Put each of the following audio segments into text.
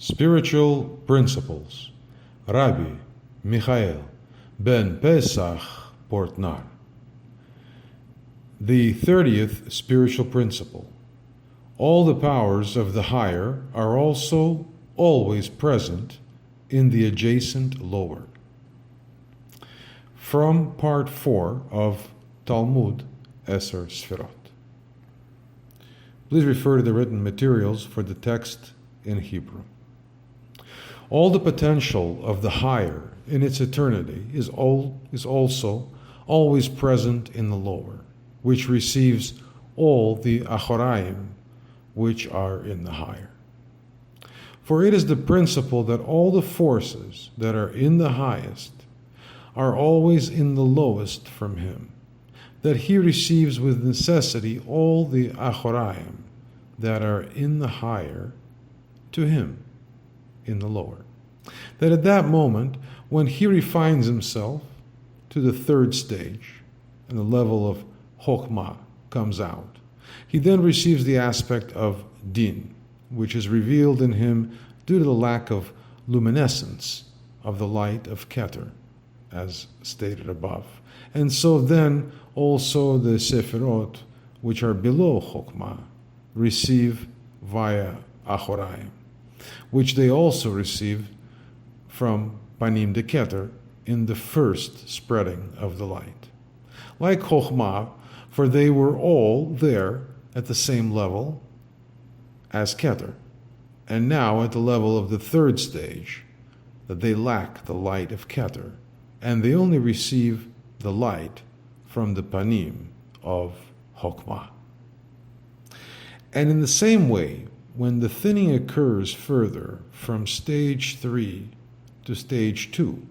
Spiritual Principles, Rabbi Michael-ben-Pesach, Portnaar. The 30th spiritual principle. All the powers of the higher are also always present in the adjacent lower. From part 4 of Talmud Eser Sfirot. Please refer to the written materials for the text in Hebrew. All the potential of the higher in its eternity is also always present in the lower, which receives all the achoraim which are in the higher. For it is the principle that all the forces that are in the highest are always in the lowest from him, that he receives with necessity all the achoraim that are in the higher to him in the lower. That at that moment, when he refines himself to the third stage, and the level of Chokmah comes out, he then receives the aspect of Din, which is revealed in him due to the lack of luminescence of the light of Keter, as stated above. And so then also the Sefirot, which are below Chokmah, receive via Achoraim, which they also receive from Panim de Keter in the first spreading of the light. Like Chokhmah, for they were all there at the same level as Keter, and now at the level of the third stage, that they lack the light of Keter, and they only receive the light from the Panim of Chokhmah. And in the same way, when the thinning occurs further from stage 3 to stage 2,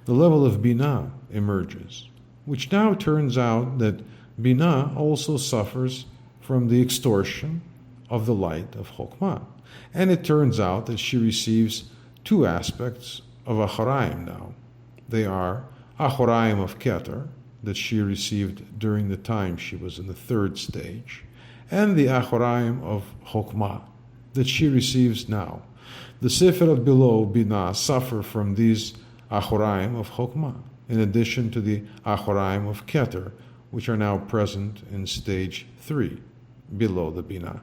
the level of Binah emerges, which now turns out that Binah also suffers from the extortion of the light of Chokmah. And it turns out that she receives two aspects of Achoraim now. They are Achoraim of Keter, that she received during the time she was in the third stage, and the Achoraim of Chokmah, that she receives now. The Sefirot below Binah suffer from these Achoraim of Chokmah, in addition to the Achoraim of Keter, which are now present in stage 3, below the Binah.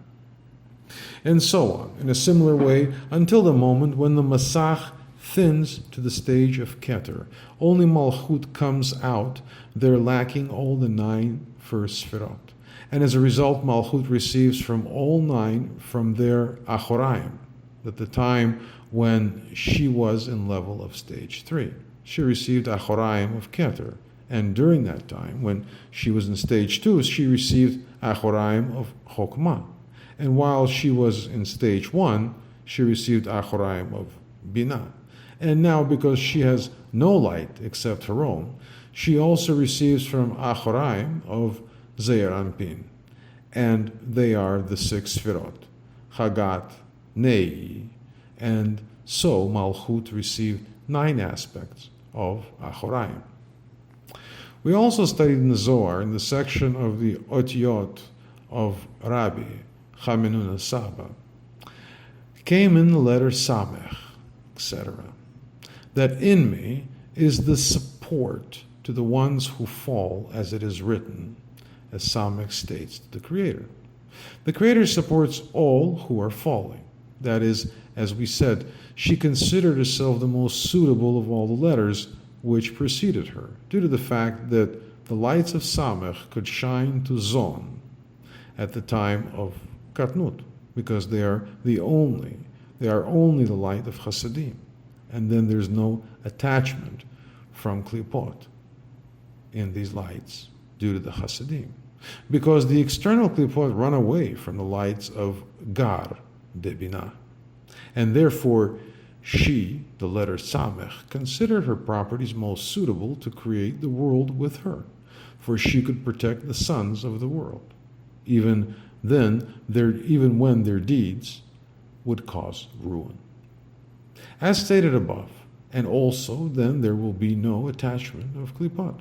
And so on, in a similar way, until the moment when the Masach thins to the stage of Keter. Only Malchut comes out, there lacking all the 9 first Sfirot. And as a result, Malchut receives from all 9 from their Achoraim, at the time when she was in level of stage 3. She received Achoraim of Keter, and during that time, when she was in stage 2, she received Achoraim of Chokmah. And while she was in stage 1, she received Achoraim of Binah. And now, because she has no light except her own, she also receives from Achoraim of Zeir Anpin, and they are the 6 Sfirot, Chagat, Nei, and so Malchut received 9 aspects of Achoraim. We also studied in the Zohar, in the section of the Otiyot of Rabbi Chamenuna Saba, came in the letter Samech, etc., that in me is the support to the ones who fall, as it is written, as Samech states to the Creator. The Creator supports all who are falling. That is, as we said, she considered herself the most suitable of all the letters which preceded her, due to the fact that the lights of Samech could shine to Zon at the time of Katnut, because they are only the light of Chasadim. And then there's no attachment from Klipot in these lights due to the Chasadim. Because the external Klipot run away from the lights of Gar de Binah. And therefore, she, the letter Samech, considered her properties most suitable to create the world with her, for she could protect the sons of the world, even when their deeds would cause ruin. As stated above, and also then there will be no attachment of Klipot.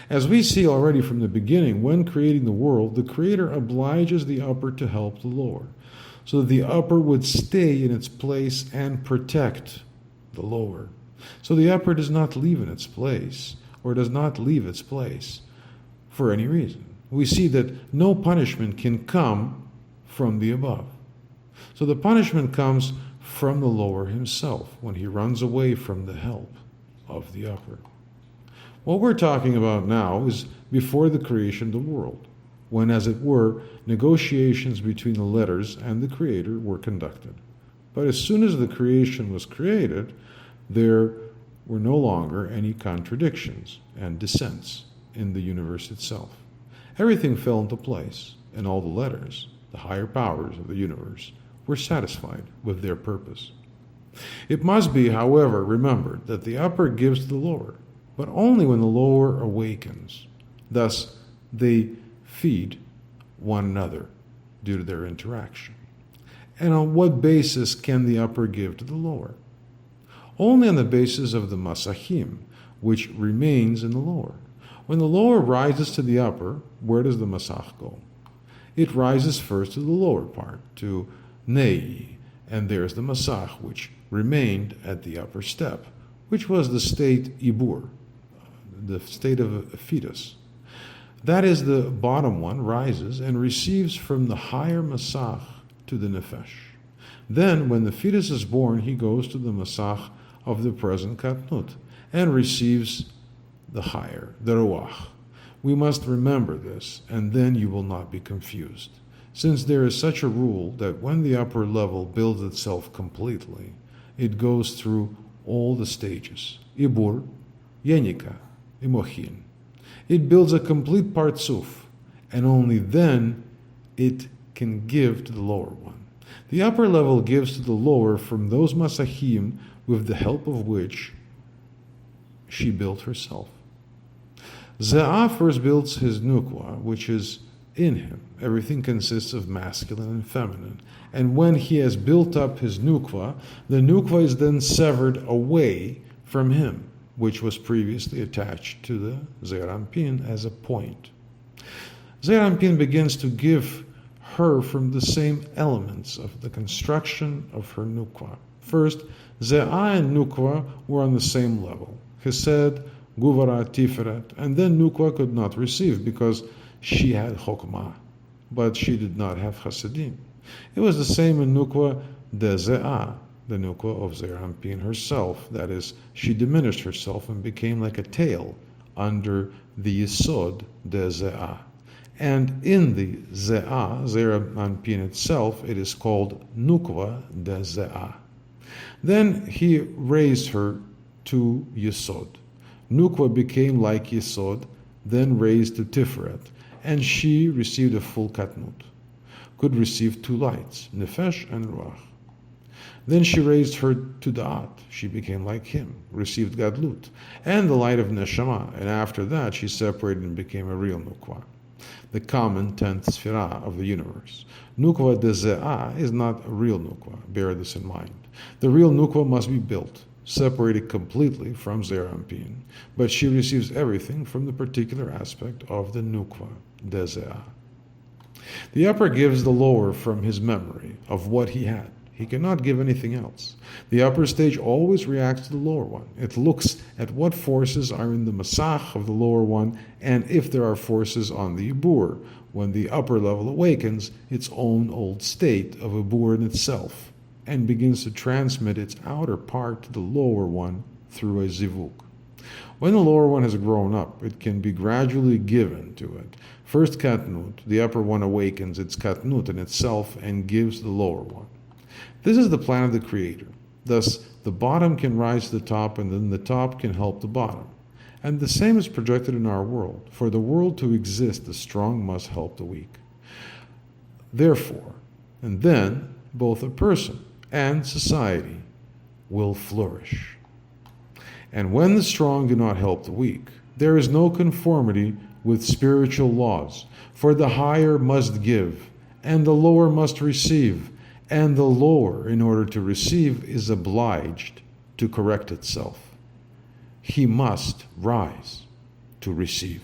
As we see already from the beginning, when creating the world, the Creator obliges the upper to help the lower. so that the upper would stay in its place and protect the lower. So the upper does not leave in its place, or does not leave its place for any reason. We see that no punishment can come from the above. So the punishment comes from the lower himself when he runs away from the help of the upper. What we're talking about now is before the creation of the world, when, as it were, negotiations between the letters and the Creator were conducted. But as soon as the creation was created, there were no longer any contradictions and dissents in the universe itself. Everything fell into place, and all the letters, the higher powers of the universe, were satisfied with their purpose. It must be, however, remembered that the upper gives to the lower, but only when the lower awakens. Thus, they feed one another due to their interaction. And on what basis can the upper give to the lower? Only on the basis of the masachim, which remains in the lower. When the lower rises to the upper, where does the masach go? It rises first to the lower part, to nei, and there's the masach, which remained at the upper step, which was the state ibur, the state of a fetus. That is, the bottom one rises and receives from the higher masach to the nefesh. Then, when the fetus is born, he goes to the masach of the present katnut and receives the higher, the ruach. We must remember this, and then you will not be confused, since there is such a rule that when the upper level builds itself completely, it goes through all the stages, ibur, yenika, imochin. It builds a complete partsuf, and only then it can give to the lower one. The upper level gives to the lower from those masachim with the help of which she built herself. Ze'ah first builds his nukwa, which is in him. Everything consists of masculine and feminine. And when he has built up his nukwa, the nukwa is then severed away from him, which was previously attached to the Zeir Anpin as a point. Zeir Anpin begins to give her from the same elements of the construction of her nukwa. First, Ze'ah and nukwa were on the same level. Chesed, Guvara, Tiferet, and then nukwa could not receive because she had chokmah, but she did not have chasadim. It was the same in nukwa de Ze'ah, the nukwa of Zeir Anpin herself. That is, she diminished herself and became like a tail under the Yisod de Ze'ah. And in the Ze'ah, Zeir Anpin itself, it is called nukwa de Ze'ah. Then he raised her to Yisod. Nukwa became like Yisod, then raised to Tiferet, and she received a full katnut, could receive two lights, nefesh and ruach. Then she raised her to Da'at. She became like him, received Gadlut, and the light of Neshama, and after that she separated and became a real Nukwa, the common 10th Sphira of the universe. Nukwa de Ze'ah is not a real Nukwa, bear this in mind. The real Nukwa must be built, separated completely from Zeir Anpin, but she receives everything from the particular aspect of the Nukwa de Ze'ah. The upper gives the lower from his memory of what he had. He cannot give anything else. The upper stage always reacts to the lower one. It looks at what forces are in the masach of the lower one, and if there are forces on the ibur. When the upper level awakens, its own old state of ibur in itself, and begins to transmit its outer part to the lower one through a zivuk. When the lower one has grown up, it can be gradually given to it. First katnut, the upper one awakens its katnut in itself and gives the lower one. This is the plan of the Creator. Thus, the bottom can rise to the top, and then the top can help the bottom. And the same is projected in our world. For the world to exist, the strong must help the weak. Therefore, and then, both a person and society will flourish. And when the strong do not help the weak, there is no conformity with spiritual laws. For the higher must give, and the lower must receive, and the lower, in order to receive, is obliged to correct itself. He must rise to receive.